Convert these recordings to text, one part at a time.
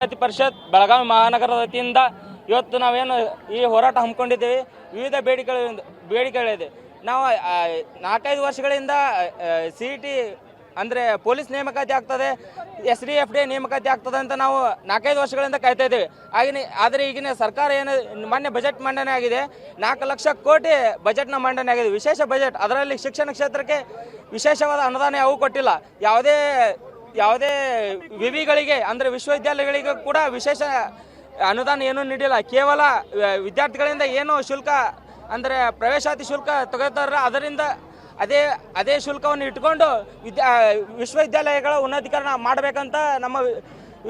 ವಿದ್ಯಾರ್ಥಿ ಪರಿಷತ್ ಬೆಳಗಾವಿ ಮಹಾನಗರದ ವತಿಯಿಂದ ಇವತ್ತು ನಾವೇನು ಈ ಹೋರಾಟ ಹಮ್ಮಿಕೊಂಡಿದ್ದೇವೆ. ವಿವಿಧ ಬೇಡಿಕೆಗಳಿದೆ. ನಾವು 4-5 ವರ್ಷಗಳಿಂದ CET ಅಂದರೆ ಪೊಲೀಸ್ ನೇಮಕಾತಿ ಆಗ್ತದೆ, SDFD ನೇಮಕಾತಿ ಆಗ್ತದೆ ಅಂತ ನಾವು 4-5 ವರ್ಷಗಳಿಂದ ಕಾಯ್ತಾ ಇದ್ದೇವೆ. ಆದರೆ ಈಗಿನ ಸರ್ಕಾರ ಏನು ಮೊನ್ನೆ ಬಜೆಟ್ ಮಂಡನೆ ಆಗಿದೆ, 4 ಲಕ್ಷ ಕೋಟಿ ಬಜೆಟ್ನ ಮಂಡನೆ ಆಗಿದೆ, ವಿಶೇಷ ಬಜೆಟ್. ಅದರಲ್ಲಿ ಶಿಕ್ಷಣ ಕ್ಷೇತ್ರಕ್ಕೆ ವಿಶೇಷವಾದ ಅನುದಾನ ಯಾವೂ ಕೊಟ್ಟಿಲ್ಲ. ಯಾವುದೇ ವಿವಿಗಳಿಗೆ ಅಂದರೆ ವಿಶ್ವವಿದ್ಯಾಲಯಗಳಿಗೆ ಕೂಡ ವಿಶೇಷ ಅನುದಾನ ಏನೂ ನೀಡಿಲ್ಲ. ಕೇವಲ ವಿದ್ಯಾರ್ಥಿಗಳಿಂದ ಏನು ಶುಲ್ಕ ಅಂದರೆ ಪ್ರವೇಶಾತಿ ಶುಲ್ಕ ತಗೋತಾರ, ಅದರಿಂದ ಅದೇ ಶುಲ್ಕವನ್ನು ಇಟ್ಕೊಂಡು ವಿಶ್ವವಿದ್ಯಾಲಯಗಳ ಉನ್ನತೀಕರಣ ಮಾಡಬೇಕಂತ ನಮ್ಮ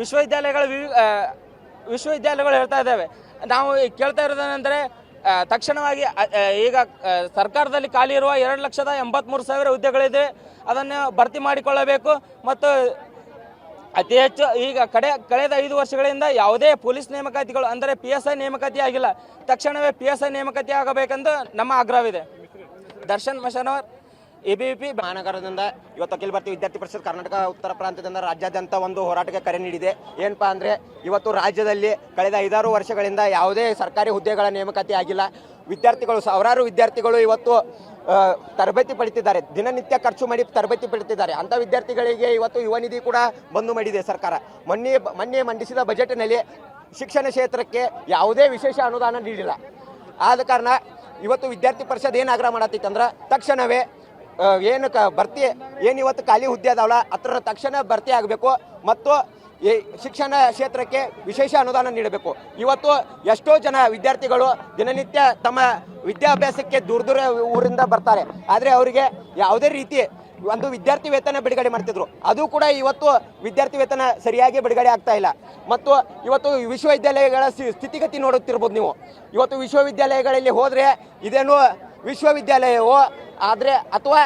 ವಿಶ್ವವಿದ್ಯಾಲಯಗಳು ಹೇಳ್ತಾ ಇದ್ದಾವೆ. ನಾವು ಕೇಳ್ತಾ ಇರೋದೇನೆಂದರೆ ತಕ್ಷಣವಾಗಿ ಈಗ ಸರ್ಕಾರದಲ್ಲಿ ಖಾಲಿ ಇರುವ 2,83,000 ಹುದ್ದೆಗಳಿದೆ, ಅದನ್ನು ಭರ್ತಿ ಮಾಡಿಕೊಳ್ಳಬೇಕು. ಮತ್ತು ಅತಿ ಹೆಚ್ಚು ಈಗ ಕಳೆದ 5 ವರ್ಷಗಳಿಂದ ಯಾವುದೇ ಪೊಲೀಸ್ ನೇಮಕಾತಿಗಳು ಅಂದರೆ PSI ನೇಮಕಾತಿ ಆಗಿಲ್ಲ. ತಕ್ಷಣವೇ PSI ನೇಮಕಾತಿ ಆಗಬೇಕೆಂದು ನಮ್ಮ ಆಗ್ರಹವಿದೆ. ದರ್ಶನ್ ಮಶನವರ್, ABVP ಮಹಾನಗರದಿಂದ ಇವತ್ತು ಅಖಿಲ ಭಾರತೀಯ ವಿದ್ಯಾರ್ಥಿ ಪರಿಷತ್ ಕರ್ನಾಟಕ ಉತ್ತರ ಪ್ರಾಂತ್ಯದಿಂದ ರಾಜ್ಯಾದ್ಯಂತ ಒಂದು ಹೋರಾಟಕ್ಕೆ ಕರೆ ನೀಡಿದೆ. ಏನಪ್ಪಾ ಅಂದರೆ ಇವತ್ತು ರಾಜ್ಯದಲ್ಲಿ ಕಳೆದ 5-6 ವರ್ಷಗಳಿಂದ ಯಾವುದೇ ಸರ್ಕಾರಿ ಹುದ್ದೆಗಳ ನೇಮಕಾತಿ ಆಗಿಲ್ಲ. ವಿದ್ಯಾರ್ಥಿಗಳು, ಸಾವಿರಾರು ವಿದ್ಯಾರ್ಥಿಗಳು ಇವತ್ತು ತರಬೇತಿ ಪಡಿತಿದ್ದಾರೆ, ದಿನನಿತ್ಯ ಖರ್ಚು ಮಾಡಿ ತರಬೇತಿ ಪಡಿತಿದ್ದಾರೆ. ಅಂಥ ವಿದ್ಯಾರ್ಥಿಗಳಿಗೆ ಇವತ್ತು ಯುವ ನಿಧಿ ಕೂಡ ಬಂದು ಮಾಡಿದೆ ಸರ್ಕಾರ. ಮೊನ್ನೆ ಮಂಡಿಸಿದ ಬಜೆಟ್ನಲ್ಲಿ ಶಿಕ್ಷಣ ಕ್ಷೇತ್ರಕ್ಕೆ ಯಾವುದೇ ವಿಶೇಷ ಅನುದಾನ ನೀಡಿಲ್ಲ. ಆದ ಕಾರಣ ಇವತ್ತು ವಿದ್ಯಾರ್ಥಿ ಪರಿಷತ್ ಏನು ಆಗ್ರಹ ಮಾಡತ್ತೈತೆ ಅಂದ್ರೆ ತಕ್ಷಣವೇ ಏನು ಇವತ್ತು ಖಾಲಿ ಹುದ್ದೆ ಅದಾವಲ್ಲ ಅದರ ತಕ್ಷಣ ಭರ್ತಿ ಆಗಬೇಕು ಮತ್ತು ಶಿಕ್ಷಣ ಕ್ಷೇತ್ರಕ್ಕೆ ವಿಶೇಷ ಅನುದಾನ ನೀಡಬೇಕು. ಇವತ್ತು ಎಷ್ಟೋ ಜನ ವಿದ್ಯಾರ್ಥಿಗಳು ದಿನನಿತ್ಯ ತಮ್ಮ ವಿದ್ಯಾಭ್ಯಾಸಕ್ಕೆ ದೂರ ಊರಿಂದ ಬರ್ತಾರೆ, ಆದರೆ ಅವರಿಗೆ ಯಾವುದೇ ರೀತಿ ಒಂದು ವಿದ್ಯಾರ್ಥಿ ವೇತನ ಬಿಡುಗಡೆ ಮಾಡ್ತಿದ್ರು, ಅದು ಕೂಡ ಇವತ್ತು ವಿದ್ಯಾರ್ಥಿ ವೇತನ ಸರಿಯಾಗಿ ಬಿಡುಗಡೆ ಆಗ್ತಾ ಇಲ್ಲ. ಮತ್ತು ಇವತ್ತು ವಿಶ್ವವಿದ್ಯಾಲಯಗಳ ಸ್ಥಿತಿಗತಿ ನೋಡುತ್ತಿರ್ಬೋದು ನೀವು. ಇವತ್ತು ವಿಶ್ವವಿದ್ಯಾಲಯಗಳಲ್ಲಿ ಹೋದರೆ ಇದೇನು ವಿಶ್ವವಿದ್ಯಾಲಯವೋ ಆದರೆ ಅಥವಾ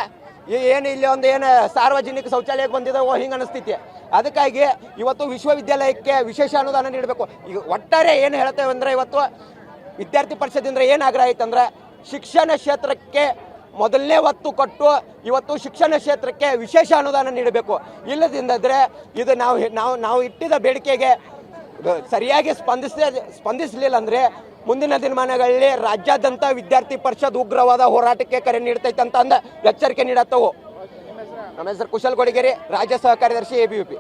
ಏನು ಇಲ್ಲಿ ಏನು ಸಾರ್ವಜನಿಕ ಶೌಚಾಲಯಕ್ಕೆ ಬಂದಿದ್ದಾವೋ ಹಿಂಗೆ ಅನಿಸ್ತೈತಿ. ಅದಕ್ಕಾಗಿ ಇವತ್ತು ವಿಶ್ವವಿದ್ಯಾಲಯಕ್ಕೆ ವಿಶೇಷ ಅನುದಾನ ನೀಡಬೇಕು. ಈಗ ಒಟ್ಟಾರೆ ಏನು ಹೇಳ್ತೇವೆ ಅಂದರೆ ಇವತ್ತು ವಿದ್ಯಾರ್ಥಿ ಪರಿಷತ್ತಿಂದ ಏನು ಆಗ್ರಹ ಐತಂದ್ರೆ ಶಿಕ್ಷಣ ಕ್ಷೇತ್ರಕ್ಕೆ ಮೊದಲನೇ ಒತ್ತು ಕೊಟ್ಟು ಇವತ್ತು ಶಿಕ್ಷಣ ಕ್ಷೇತ್ರಕ್ಕೆ ವಿಶೇಷ ಅನುದಾನ ನೀಡಬೇಕು. ಇಲ್ಲದಿದ್ದರೆ ಇದು ನಾವು ಇಟ್ಟಿದ ಬೇಡಿಕೆಗೆ ಸರಿಯಾಗಿ ಸ್ಪಂದಿಸಲಿಲ್ಲ ಅಂದರೆ ಮುಂದಿನ ದಿನಮಾನಗಳಲ್ಲಿ ರಾಜ್ಯಾದ್ಯಂತ ವಿದ್ಯಾರ್ಥಿ ಪರಿಷತ್ ಉಗ್ರವಾದ ಹೋರಾಟಕ್ಕೆ ಕರೆ ನೀಡ್ತೈತೆ ಅಂತ ಎಚ್ಚರಿಕೆ ನೀಡತ್ತವು. ನಮ್ಮ ಹೆಸರು ಕುಶಲ್ ಕೊಡಿಗೇರಿ, ರಾಜ್ಯ ಸಹ ಕಾರ್ಯದರ್ಶಿ ABVP.